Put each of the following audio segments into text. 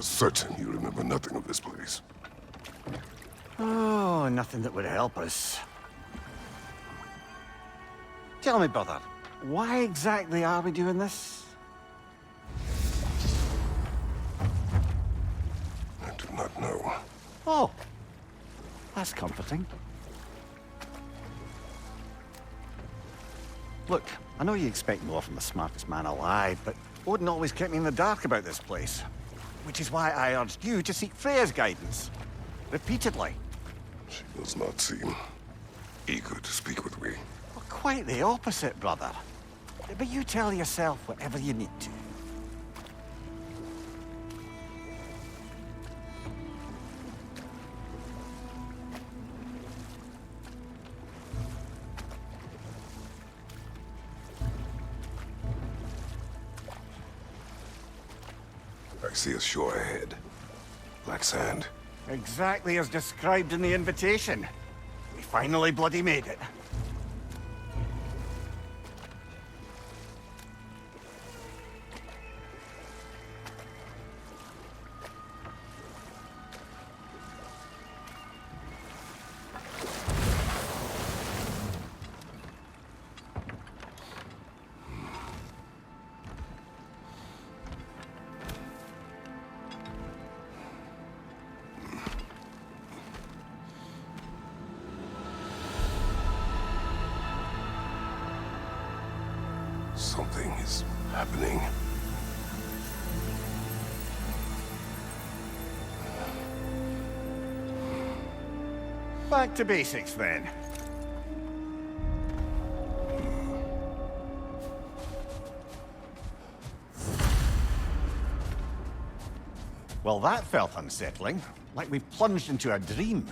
certain you remember nothing of this place. Oh, nothing that would help us. Tell me, brother, why exactly are we doing this? I do not know. Oh, that's comforting. Look, I know you expect more from the smartest man alive, but Odin always kept me in the dark about this place. Which is why I urged you to seek Freya's guidance. Repeatedly. She does not seem eager to speak with me. Well, quite the opposite, brother. But you tell yourself whatever you need to. I see a shore ahead. Black sand. Exactly as described in the invitation. We finally bloody made it. Something is happening. Back to basics, then. Well, that felt unsettling. Like we plunged into a dream.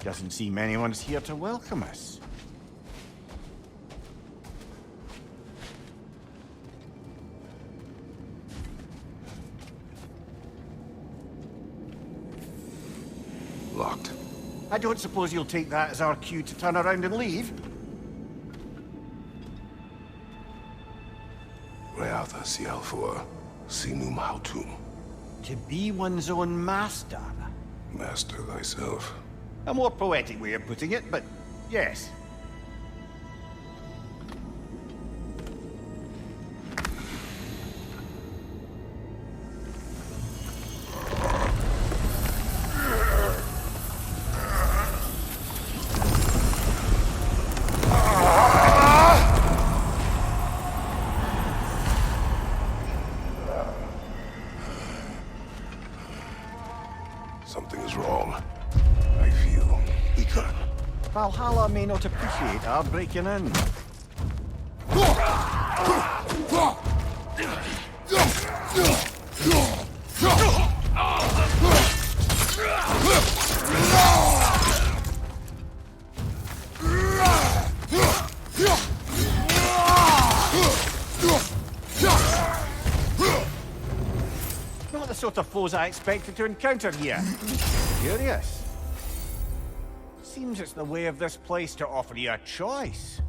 Doesn't seem anyone's here to welcome us. Locked. I don't suppose you'll take that as our cue to turn around and leave? Reatha Sialfor, Sinum Hautum. To be one's own master. Master thyself. A more poetic way of putting it, but yes. Something is wrong. I feel weaker. Valhalla may not appreciate our breaking in. Not the sort of foes I expected to encounter here. Curious. Seems it's the way of this place to offer you a choice.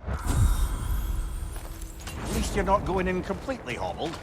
At least you're not going in completely hobbled.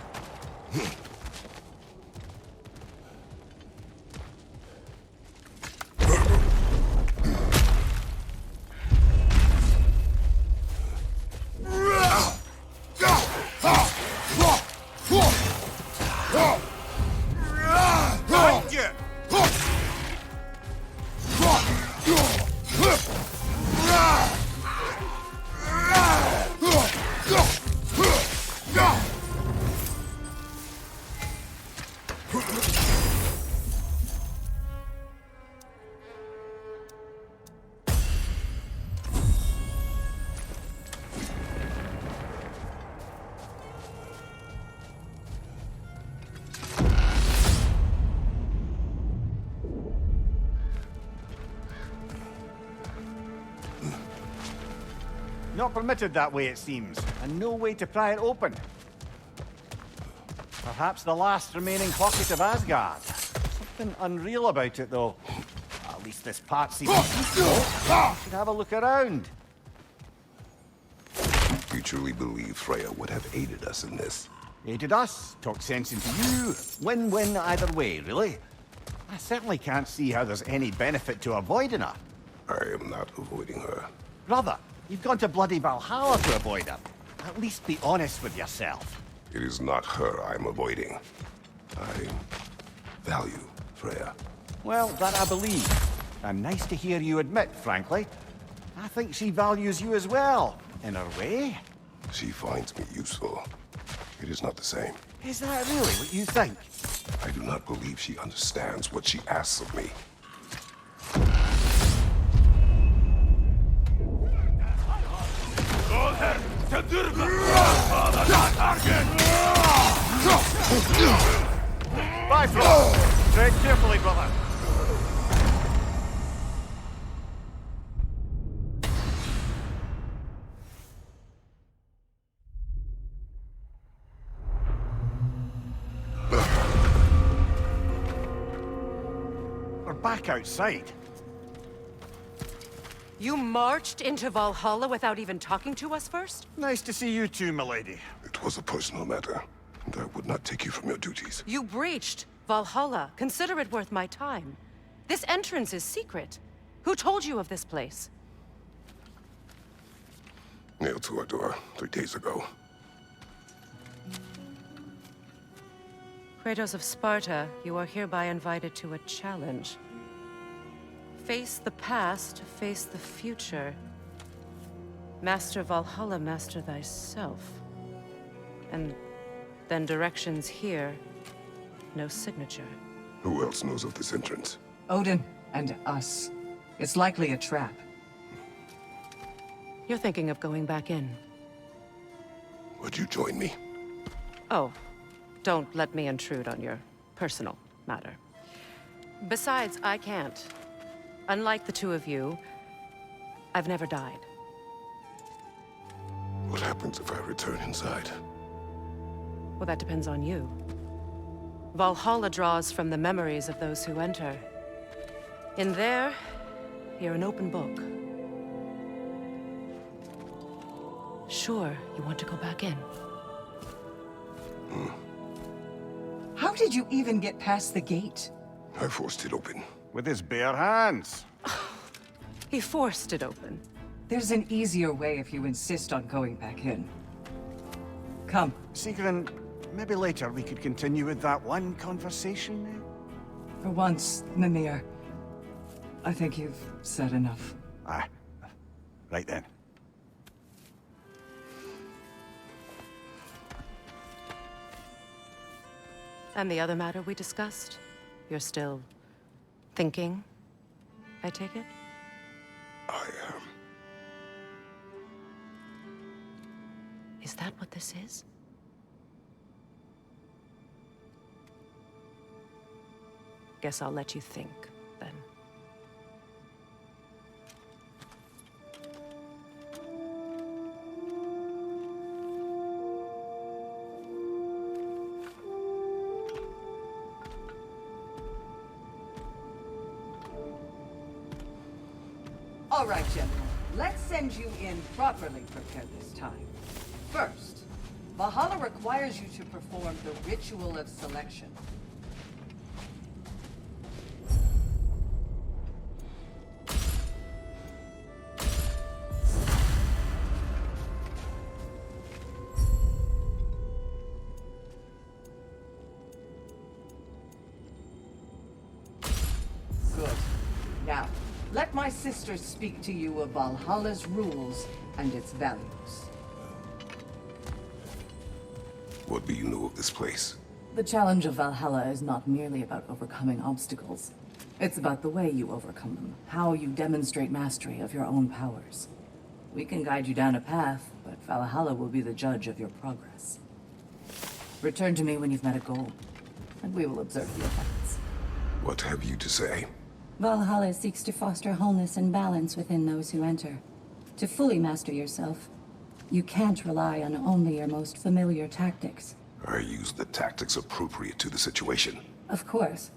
Not permitted that way, it seems, and no way to pry it open. Perhaps the last remaining pocket of Asgard. Something unreal about it, though. At least this part seems peaceful. You should have a look around. You truly believe Freya would have aided us in this? Aided us, talked sense into you. Win-win either way, really. I certainly can't see how there's any benefit to avoiding her. I am not avoiding her. Brother, you've gone to bloody Valhalla to avoid her. At least be honest with yourself. It is not her I'm avoiding. I value Freya. Well, that I believe. And nice to hear you admit, frankly. I think she values you as well, in her way. She finds me useful. It is not the same. Is that really what you think? I do not believe she understands what she asks of me. Bifrost! Tread carefully, brother. We're back outside. You marched into Valhalla without even talking to us first? Nice to see you too, milady. It was a personal matter, and I would not take you from your duties. You breached Valhalla. Consider it worth my time. This entrance is secret. Who told you of this place? Nailed to our door 3 days ago. Kratos of Sparta, you are hereby invited to a challenge. Face the past, face the future. Master Valhalla, master thyself. And then directions here, no signature. Who else knows of this entrance? Odin and us. It's likely a trap. You're thinking of going back in. Would you join me? Oh, don't let me intrude on your personal matter. Besides, I can't. Unlike the two of you, I've never died. What happens if I return inside? Well, that depends on you. Valhalla draws from the memories of those who enter. In there, you're an open book. Sure, you want to go back in. How did you even get past the gate? I forced it open. With his bare hands. He forced it open. There's an easier way if you insist on going back in. Come. Sigrun, maybe later we could continue with that one conversation. For once, Mimir. I think you've said enough. Ah, right then. And the other matter we discussed? You're still thinking, I take it? I am. Is that what this is? Guess I'll let you think, then. All right, General. Let's send you in properly prepared this time. First, Valhalla requires you to perform the ritual of selection. Good. Now, let my sisters speak to you of Valhalla's rules and its values. What do you know of this place? The challenge of Valhalla is not merely about overcoming obstacles. It's about the way you overcome them, how you demonstrate mastery of your own powers. We can guide you down a path, but Valhalla will be the judge of your progress. Return to me when you've met a goal, and we will observe the effects. What have you to say? Valhalla seeks to foster wholeness and balance within those who enter. To fully master yourself, you can't rely on only your most familiar tactics. I use the tactics appropriate to the situation. Of course,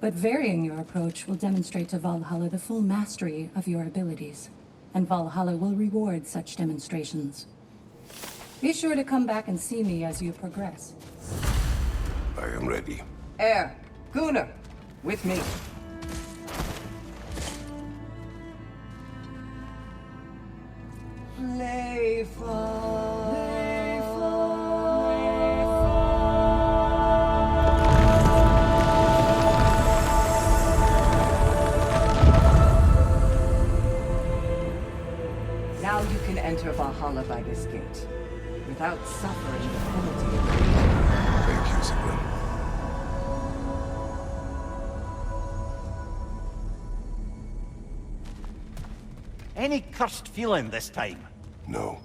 but varying your approach will demonstrate to Valhalla the full mastery of your abilities, and Valhalla will reward such demonstrations. Be sure to come back and see me as you progress. I am ready. Air, Gunnar, with me. Now you can enter Valhalla by this gate, without suffering the penalty of Thank you, Sigrun. Any cursed feeling this time? No,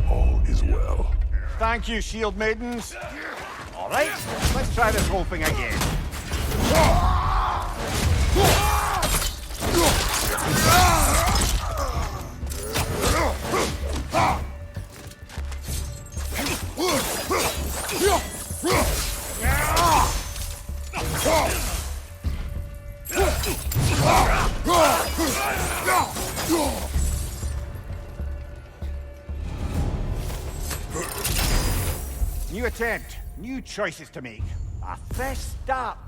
all is well. Thank you, shield maidens. All right, let's try this whole thing again. New attempt, new choices to make. A fresh start.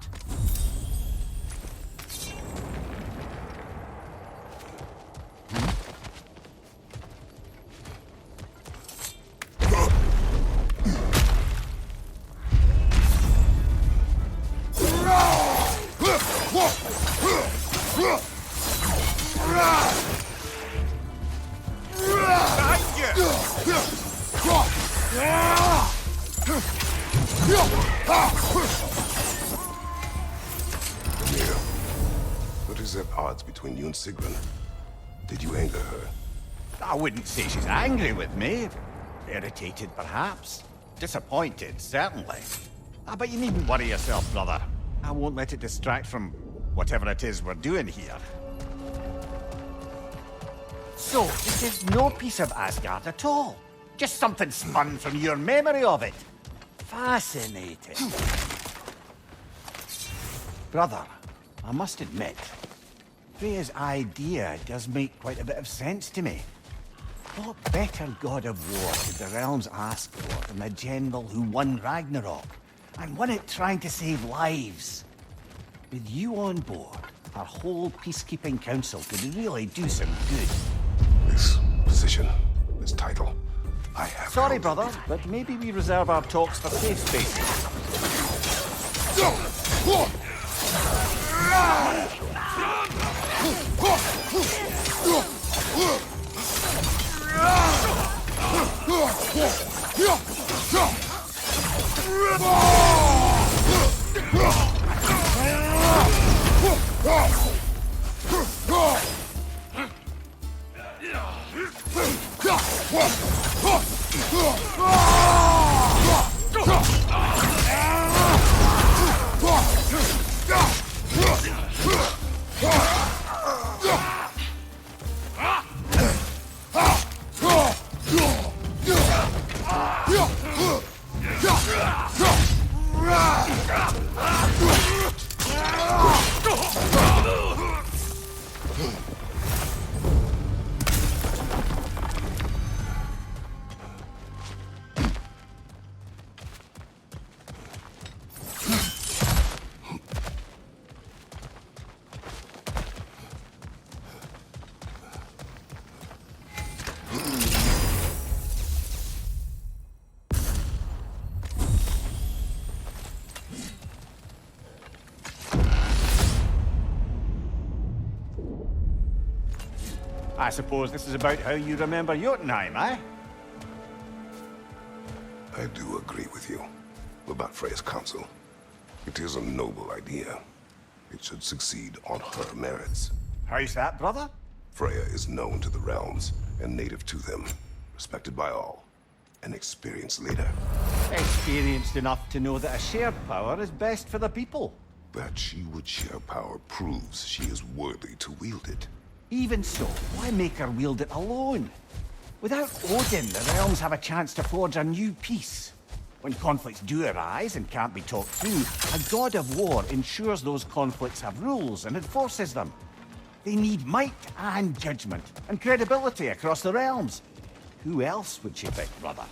Mia, what is at odds between you and Sigrun? Did you anger her? I wouldn't say she's angry with me. Irritated, perhaps. Disappointed, certainly. But you needn't worry yourself, brother. I won't let it distract from whatever it is we're doing here. So, this is no piece of Asgard at all. Just something spun from your memory of it. Fascinating. Brother, I must admit, Freya's idea does make quite a bit of sense to me. What better god of war could the realms ask for than the general who won Ragnarok, and won it trying to save lives? With you on board, our whole peacekeeping council could really do some good. This position, this title, I have... Sorry, held brother, it. but maybe we reserve our talks for safe spaces. I suppose this is about how you remember Jotunheim, eh? I do agree with you about Freya's council. It is a noble idea. It should succeed on her merits. How's that, brother? Freya is known to the realms and native to them, respected by all, an experienced leader. Experienced enough to know that a shared power is best for the people. That she would share power proves she is worthy to wield it. Even so, why make her wield it alone? Without Odin, the realms have a chance to forge a new peace. When conflicts do arise and can't be talked through, a god of war ensures those conflicts have rules and enforces them. They need might and judgment and credibility across the realms. Who else would you pick, brother?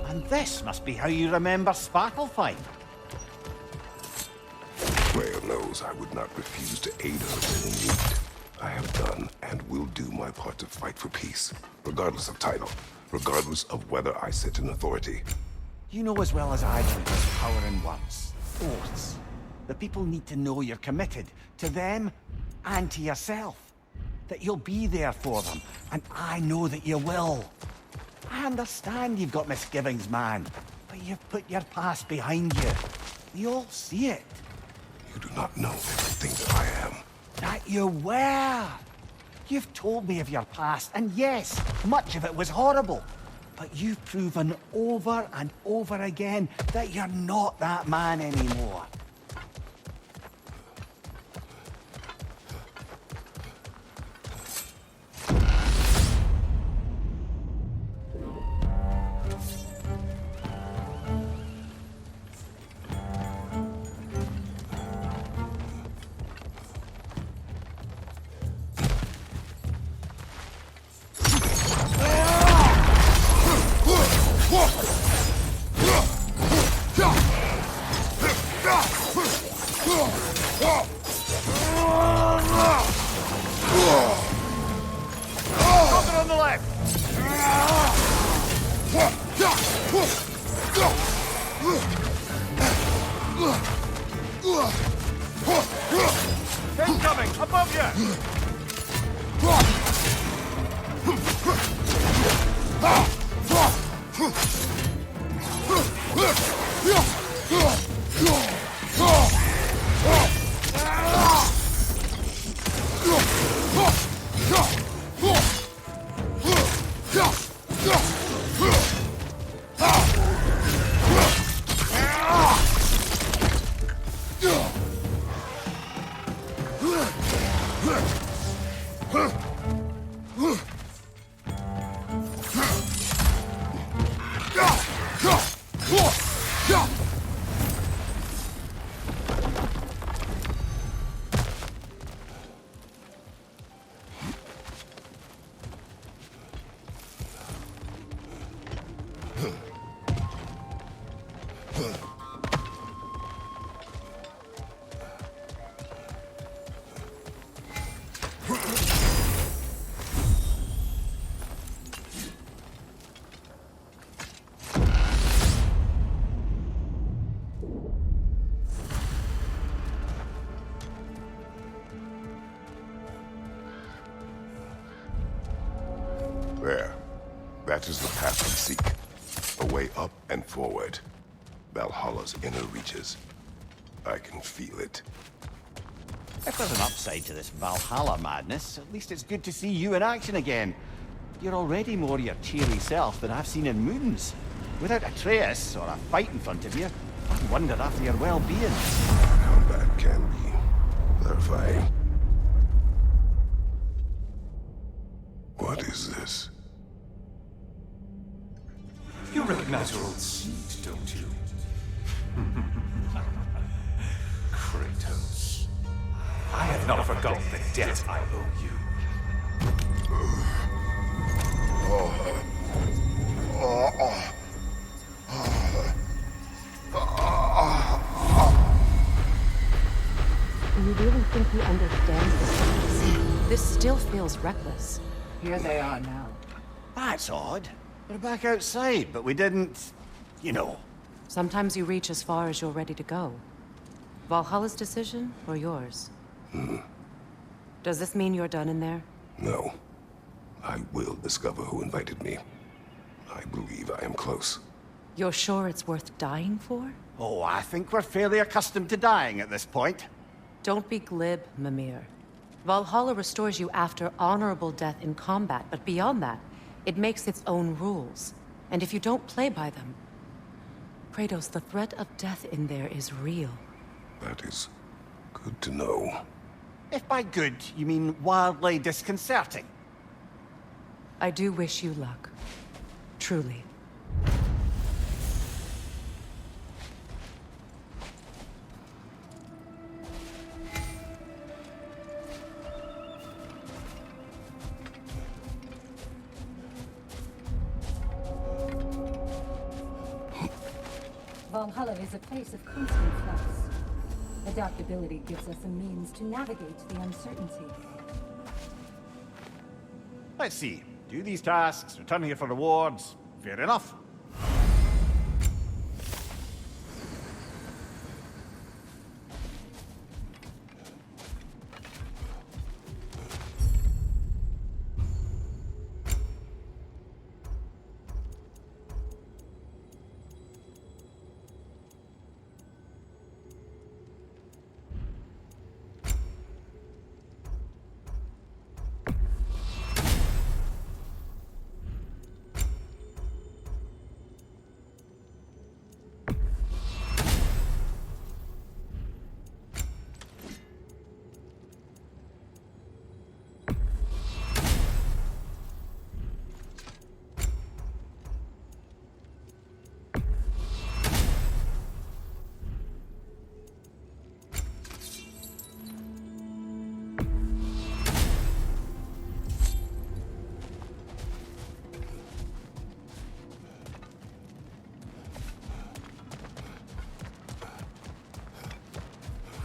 And this must be how you remember Svartalfheim. Freya knows I would not refuse to aid her when in need. I have done and will do my part to fight for peace, regardless of title, regardless of whether I sit in authority. You know as well as I do there's power in words, oaths. The people need to know you're committed to them and to yourself. That you'll be there for them, and I know that you will. I understand you've got misgivings, man, but you've put your past behind you. We all see it. You do not know everything that I am. That you were. You've told me of your past, and yes, much of it was horrible. But you've proven over and over again that you're not that man anymore. On the left! Incoming! Above you! There. That is the path we seek. A way up and forward. Valhalla's inner reaches. I can feel it. If there's an upside to this Valhalla madness, at least it's good to see you in action again. You're already more your cheery self than I've seen in moons. Without Atreus or a fight in front of you, I wonder after your well-being. Combat can be clarifying. What is this? You recognize your old seat, don't you? Kratos. I have not forgotten the debt I owe you. You really think he understands this? This still feels reckless. Here they are now. That's odd. We're back outside, but we didn't... you know. Sometimes you reach as far as you're ready to go. Valhalla's decision, or yours? Does this mean you're done in there? No. I will discover who invited me. I believe I am close. You're sure it's worth dying for? Oh, I think we're fairly accustomed to dying at this point. Don't be glib, Mimir. Valhalla restores you after honorable death in combat, but beyond that, it makes its own rules. And if you don't play by them... Kratos, the threat of death in there is real. That is good to know. If by good, you mean wildly disconcerting. I do wish you luck. Truly. Valhalla is a place of constant flux. Adaptability gives us a means to navigate the uncertainty. Let's see. Do these tasks, return here for rewards. Fair enough.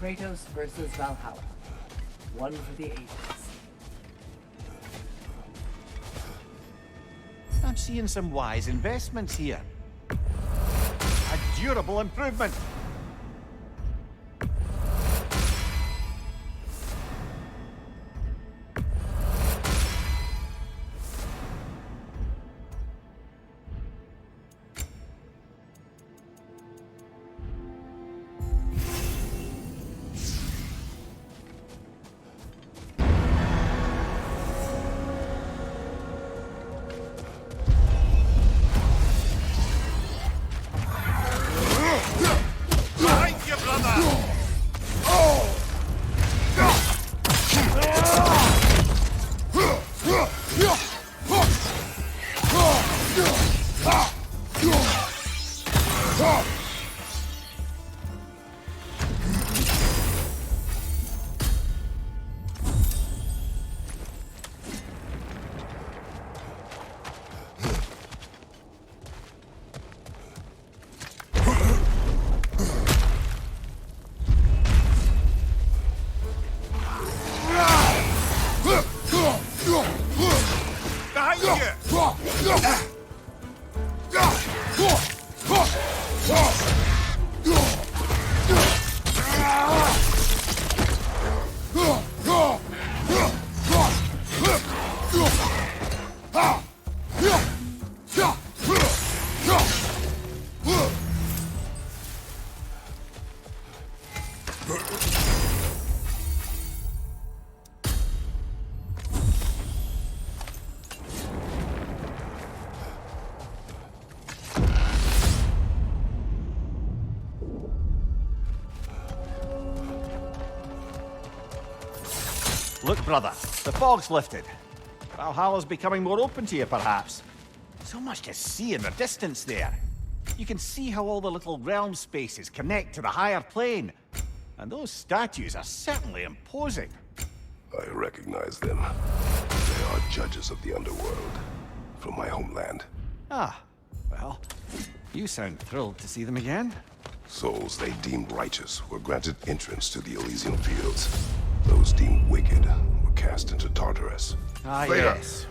Kratos versus Valhalla. One for the ages. I'm seeing some wise investments here. A durable improvement. Look, brother, the fog's lifted. Valhalla's becoming more open to you, perhaps. So much to see in the distance there. You can see how all the little realm spaces connect to the higher plane. And those statues are certainly imposing. I recognize them. They are judges of the underworld, from my homeland. Ah, well, you sound thrilled to see them again. Souls they deemed righteous were granted entrance to the Elysian fields. Those deemed wicked were cast into Tartarus. Ah, yes.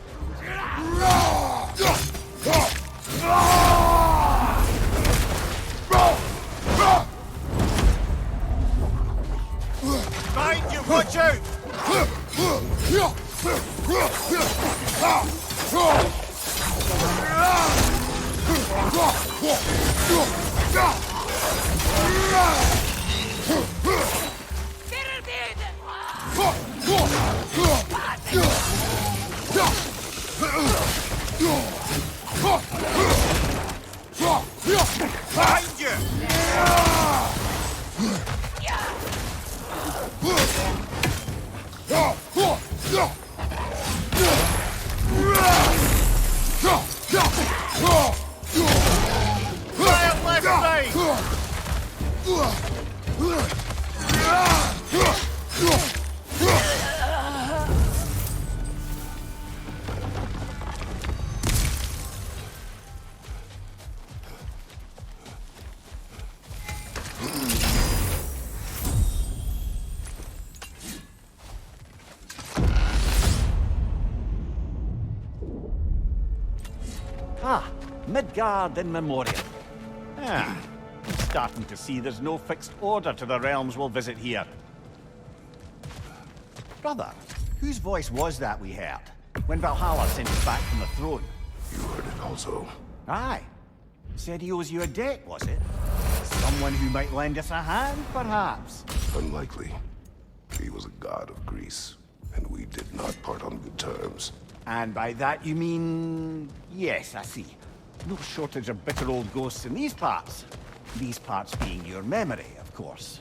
Mind you, watch out! Behind you! Fire left side! Ah, Midgard in memoriam. Ah, I'm starting to see there's no fixed order to the realms we'll visit here. Brother, whose voice was that we heard when Valhalla sent us back from the throne? You heard it also. Aye. Said he owes you a debt, was it? Someone who might lend us a hand, perhaps? Unlikely. He was a god of Greece, and we did not part on good terms. And by that you mean... Yes, I see. No shortage of bitter old ghosts in these parts. These parts being your memory, of course.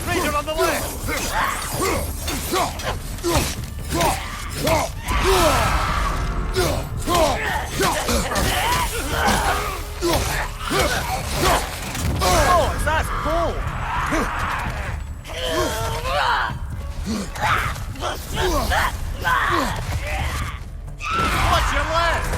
Ranger on the left! Oh, that's cool! Watch your left!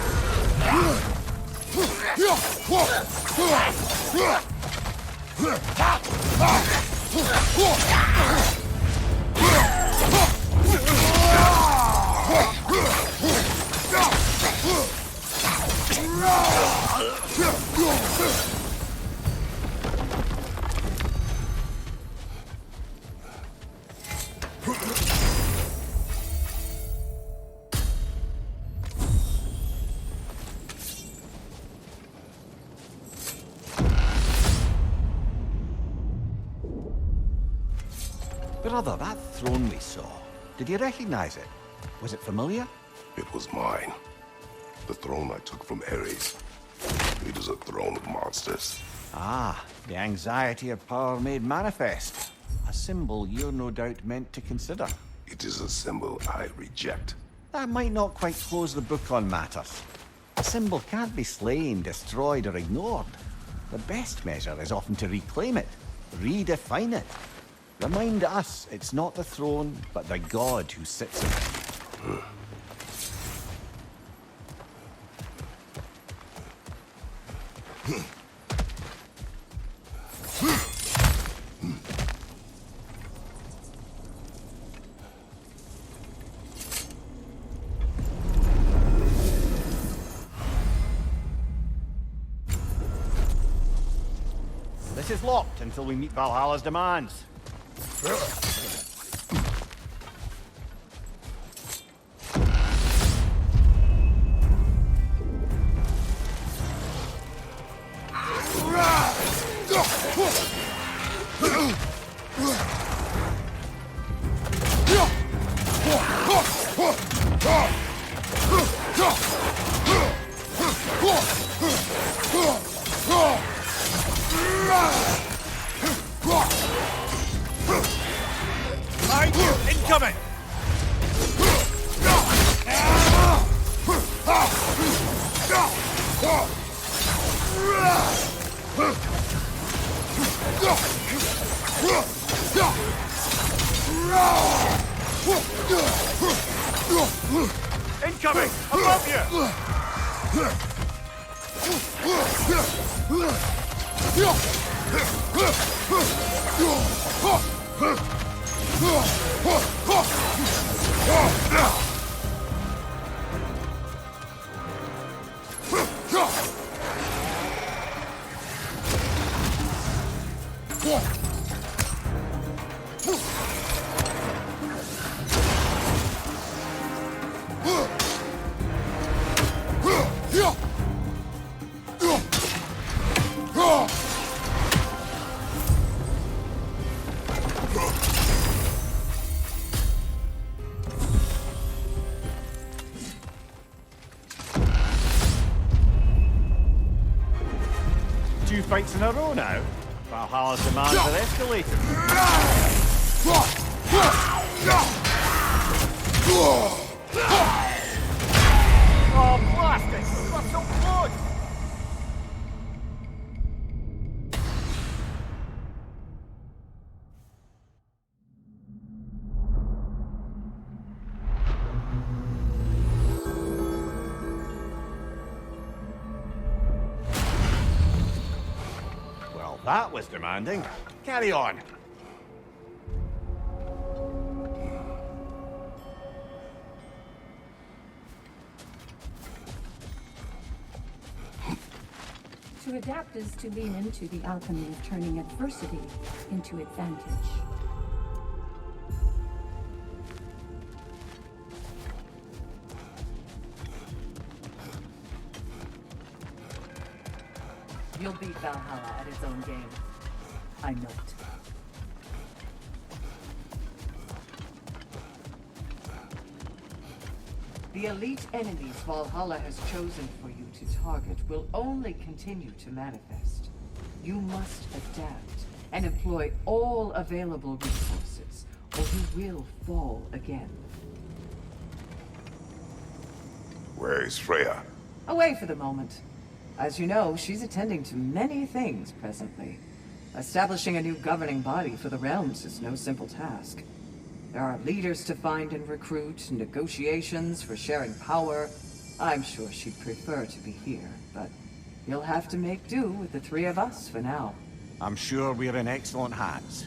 Brother, that throne we saw, did you recognize it? Was it familiar? It was mine. The throne I took from Ares. It is a throne of monsters. Ah, the anxiety of power made manifest. A symbol you're no doubt meant to consider. It is a symbol I reject. That might not quite close the book on matters. A symbol can't be slain, destroyed, or ignored. The best measure is often to reclaim it. Redefine it. Remind us it's not the throne, but the god who sits on it. This is locked until we meet Valhalla's demands. Behind you! Incoming! Incoming! Above you! Two fights in a row now. Valhalla's demands are escalating. Oh, blast it! We got so close! Well, that was demanding. Carry on. To adapt is to lean into the alchemy of turning adversity into advantage. You'll beat Valhalla at its own game. I know it. The elite enemies Valhalla has chosen for you to target will only continue to manifest. You must adapt and employ all available resources, or you will fall again. Where is Freya? Away for the moment. As you know, she's attending to many things presently. Establishing a new governing body for the realms is no simple task. There are leaders to find and recruit, negotiations for sharing power. I'm sure she'd prefer to be here, but you'll have to make do with the three of us for now. I'm sure we're in excellent hands.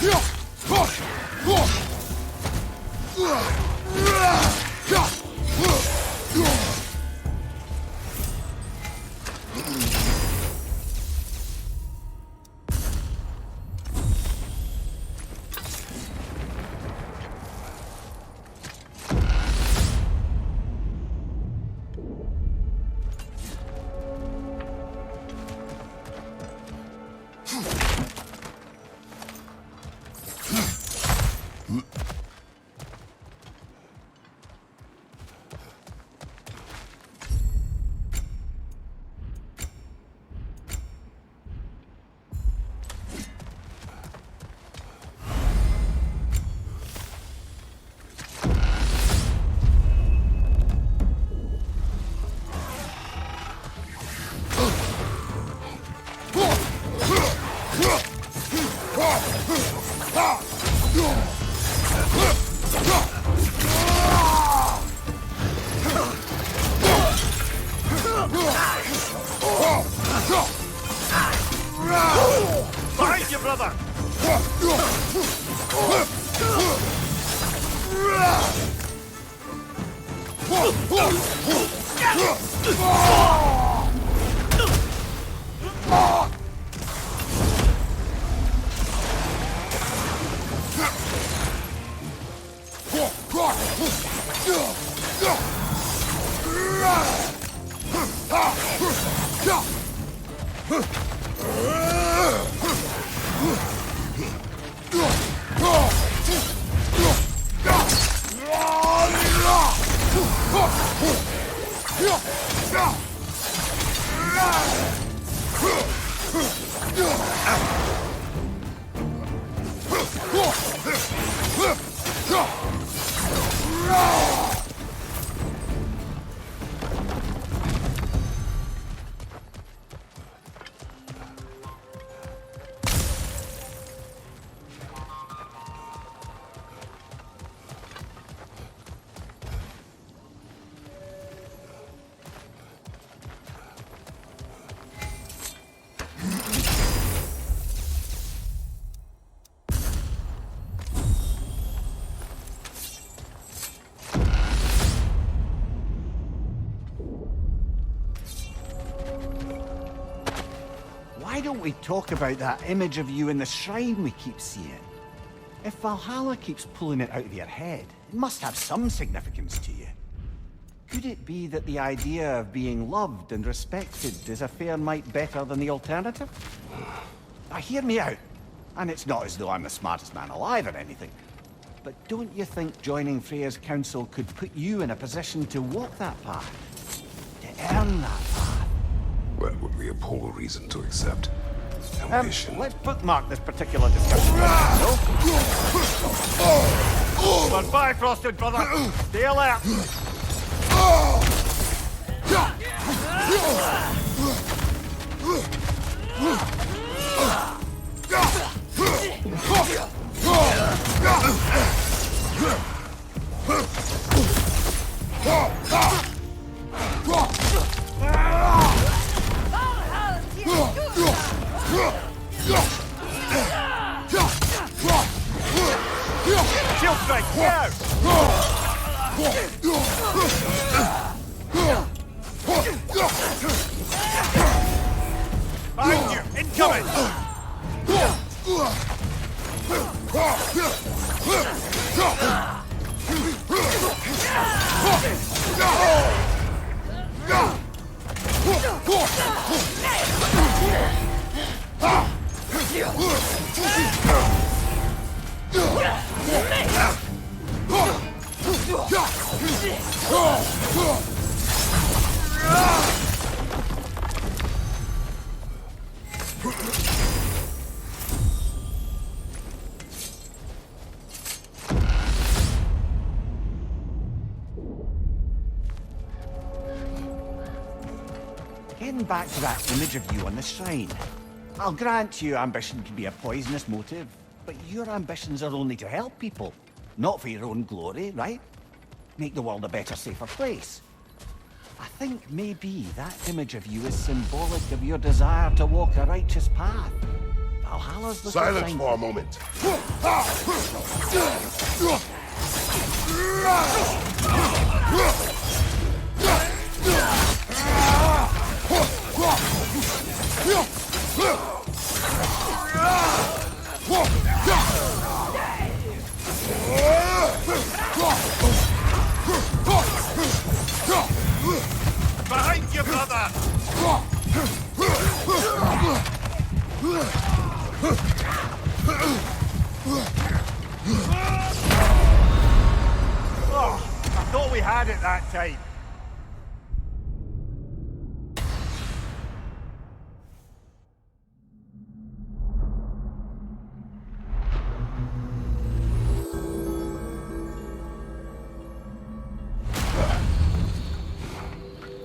Yeah! Behind you, brother! Why don't we talk about that image of you in the shrine we keep seeing? If Valhalla keeps pulling it out of your head, it must have some significance to you. Could it be that the idea of being loved and respected is a fair mite better than the alternative? Now hear me out, and it's not as though I'm the smartest man alive or anything, but don't you think joining Freya's council could put you in a position to walk that path? To earn that path? That would be a poor reason to accept. Ambition. Let's bookmark this particular discussion. No? Stand by, Frosted, brother! Stay alert! Shield strike, now! Behind you, incoming! Getting back to that image of you on the shrine. I'll grant you ambition can be a poisonous motive, but your ambitions are only to help people, not for your own glory, right? Make the world a better, safer place. I think maybe that image of you is symbolic of your desire to walk a righteous path. Valhalla's the Silence for a moment. Behind you, brother! had it that time.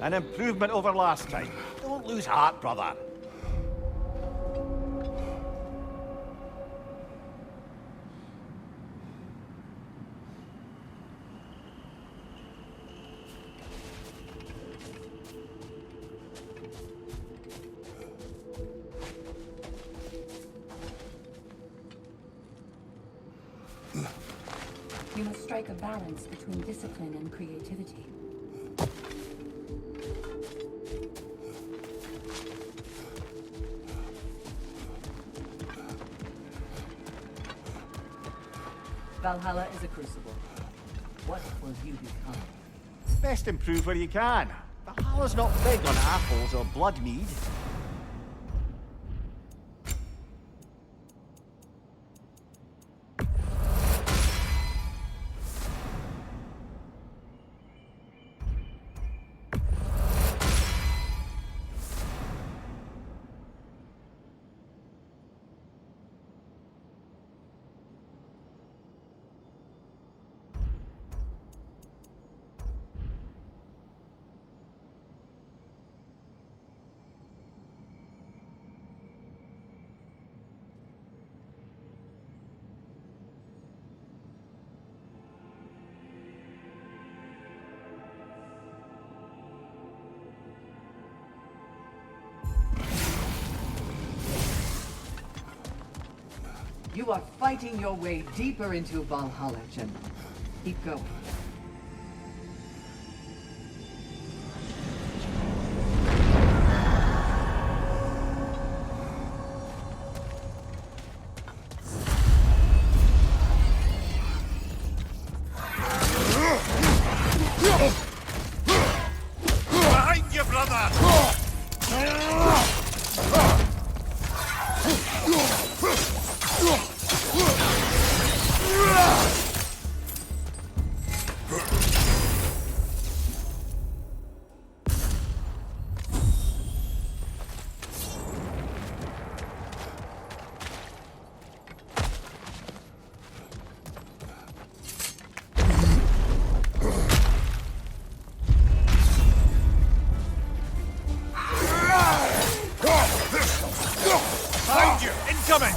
An improvement over last time. Don't lose heart, brother. You must strike a balance between discipline and creativity. Valhalla is a crucible. What will you become? Best improve where you can. Valhalla's not big on apples or blood mead. You are fighting your way deeper into Valhalla, General. Keep going. Behind you, brother! Behind you! Incoming!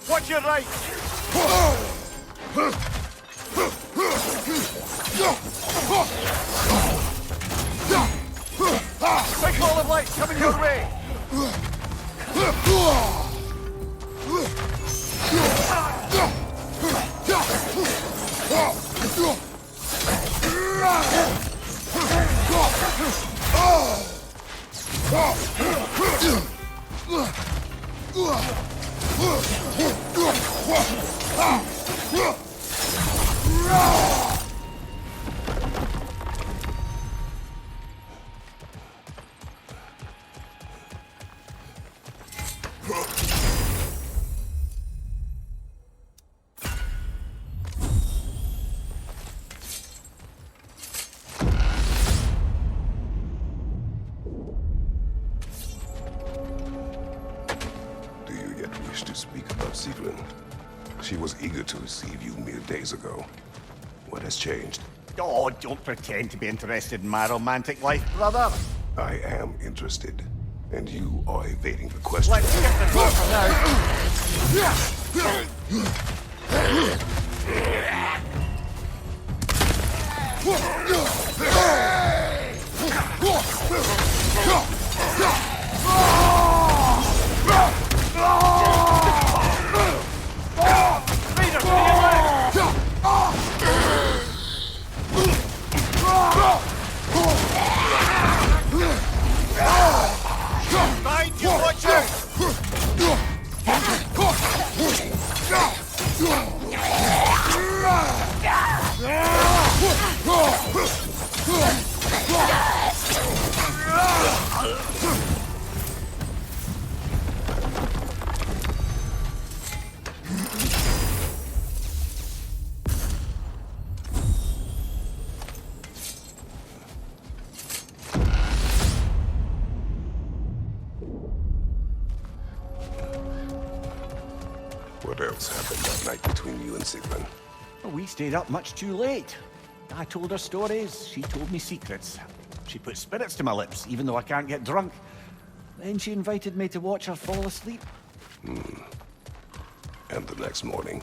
Watch your right! Big ball of light coming your way! Do you yet wish to speak about Sigrun? She was eager to receive you mere days ago. What has changed? Oh, don't pretend to be interested in my romantic life, brother. I am interested, and you are evading the question. Let's get the door for Mind you, watch out! What else happened that night between you and Sigrun? Well, we stayed up much too late. I told her stories, she told me secrets. She put spirits to my lips, even though I can't get drunk. Then she invited me to watch her fall asleep. And the next morning?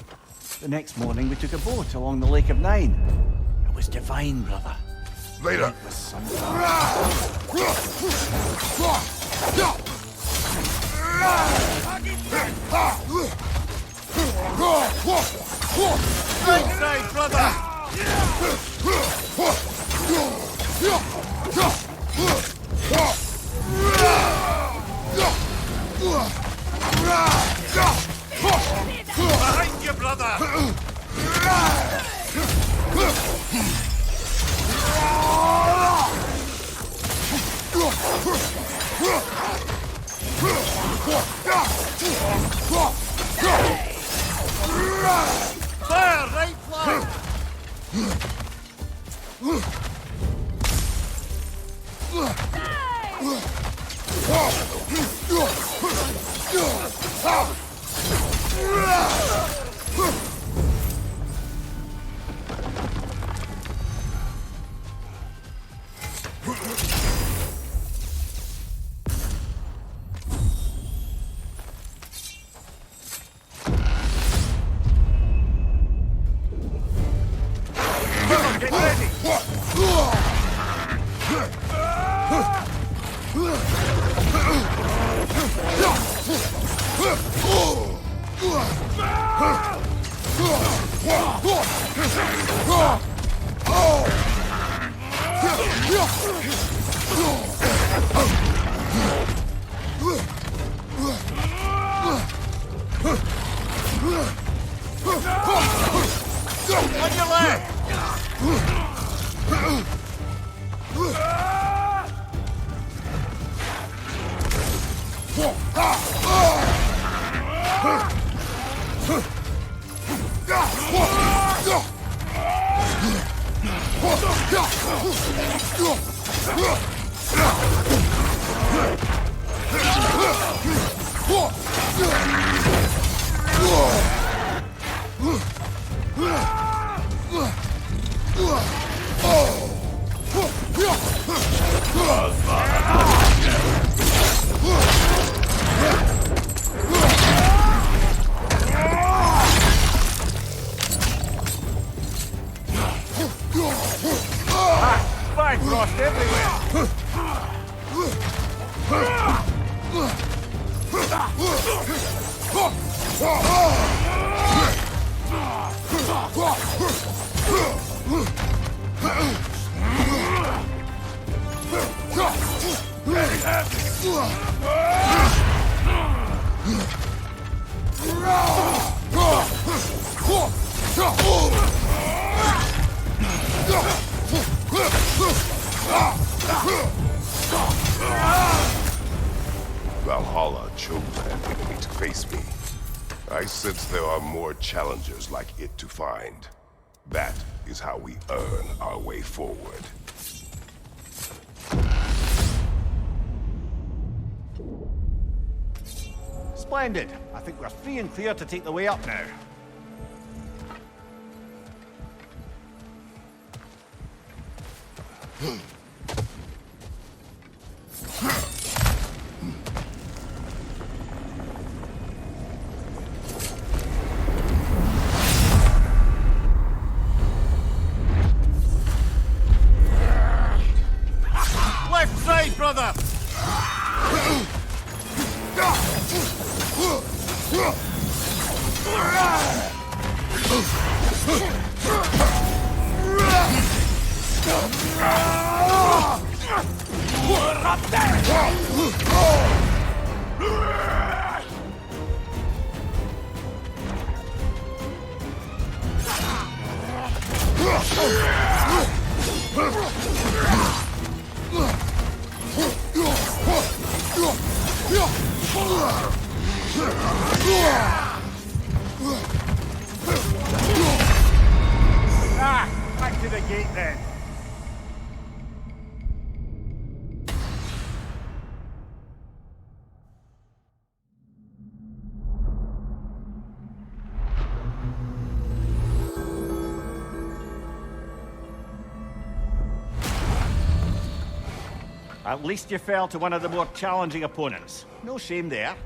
The next morning, we took a boat along the Lake of Nine. It was divine, brother. Later! It was sunshine. Right side, brother! Behind you, brother! Fire, right flank! Get ready! On your left! Fire frost everywhere! Valhalla chose an enemy to face me. I sense there are more challengers like it to find. That is how we earn our way forward. Splendid. I think we're free and clear to take the way up now. Left side, brother! Back to the gate then. At least you fell to one of the more challenging opponents. No shame there.